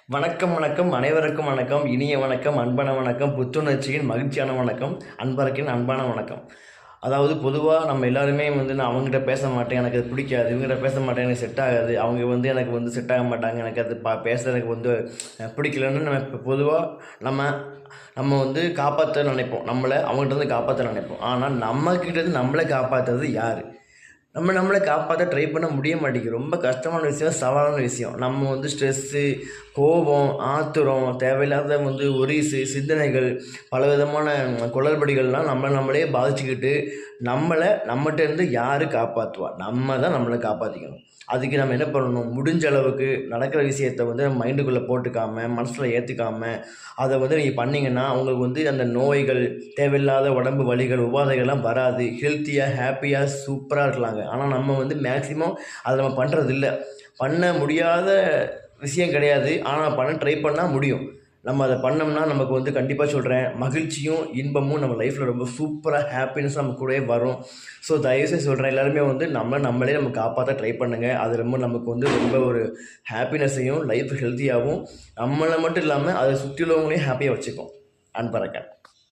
வணக்கம் வணக்கம் அனைவருக்கும் வணக்கம், இனிய வணக்கம், அன்பான வணக்கம், புத்துணர்ச்சியின் மகிழ்ச்சியான வணக்கம், அன்பரக்கின் அன்பான வணக்கம். அதாவது பொதுவாக நம்ம எல்லாருமே நான் அவங்ககிட்ட பேச மாட்டேன், எனக்கு அது பிடிக்காது, இவங்ககிட்ட பேச மாட்டேன், எனக்கு செட் ஆகாது, அவங்க எனக்கு செட் ஆக மாட்டாங்க, எனக்கு அது பேச எனக்கு பிடிக்கலன்னு நம்ம இப்போ பொதுவாக நம்ம நம்ம காப்பாற்ற நினைப்போம், நம்மளை அவங்ககிட்ட காப்பாற்ற நினைப்போம். ஆனால் நம்மக்கிட்ட நம்மளை காப்பாற்றுறது யார்? நம்மளை காப்பாற்ற ட்ரை பண்ண முடிய மாட்டேங்குது. ரொம்ப கஷ்டமான விஷயம், சவாலான விஷயம். நம்ம ஸ்ட்ரெஸ்ஸு, கோபம், ஆத்திரம், தேவையில்லாத ஒரீஸு, சிந்தனைகள், பலவிதமான குளறுபடிகள்லாம் நம்மளே பாதிச்சுக்கிட்டு நம்மகிட்டேருந்து யார் காப்பாற்றுவா? நம்ம தான் நம்மளை காப்பாற்றிக்கணும். அதுக்கு நம்ம என்ன பண்ணணும்? முடிஞ்ச அளவுக்கு நடக்கிற விஷயத்த நம்ம மைண்டுக்குள்ளே போட்டுக்காமல், மனசில் ஏற்றுக்காம, அதை நீங்கள் பண்ணிங்கன்னா உங்களுக்கு அந்த நோய்கள், தேவையில்லாத உடம்பு வலிகள், உபாதைகள்லாம் வராது. ஹெல்த்தியாக, ஹாப்பியாக, சூப்பராக இருக்கலாங்க. ஆனால் நம்ம மேக்ஸிமம் அதை நம்ம பண்ணுறதில்ல. பண்ண முடியாத விஷயம் கிடையாது. ஆனால் பண்ண ட்ரை பண்ணால் முடியும். நம்ம அதை பண்ணோம்னா நமக்கு கண்டிப்பாக சொல்கிறேன், மகிழ்ச்சியும் இன்பமும் நம்ம லைஃப்பில் ரொம்ப சூப்பராக ஹாப்பினஸ் நம்ம கூடவே வரும். ஸோ தயவுசெய்து சொல்கிறேன், எல்லாருமே நம்மளே நம்ம காப்பாற்ற ட்ரை பண்ணுங்கள். அது ரொம்ப நமக்கு ரொம்ப ஒரு ஹாப்பினஸையும், லைஃப் ஹெல்த்தியாகவும், நம்மளை மட்டும் இல்லாமல் அதை சுற்றியுள்ளவங்களையும் ஹாப்பியாக வச்சுக்கும். அன்பரக்கன்.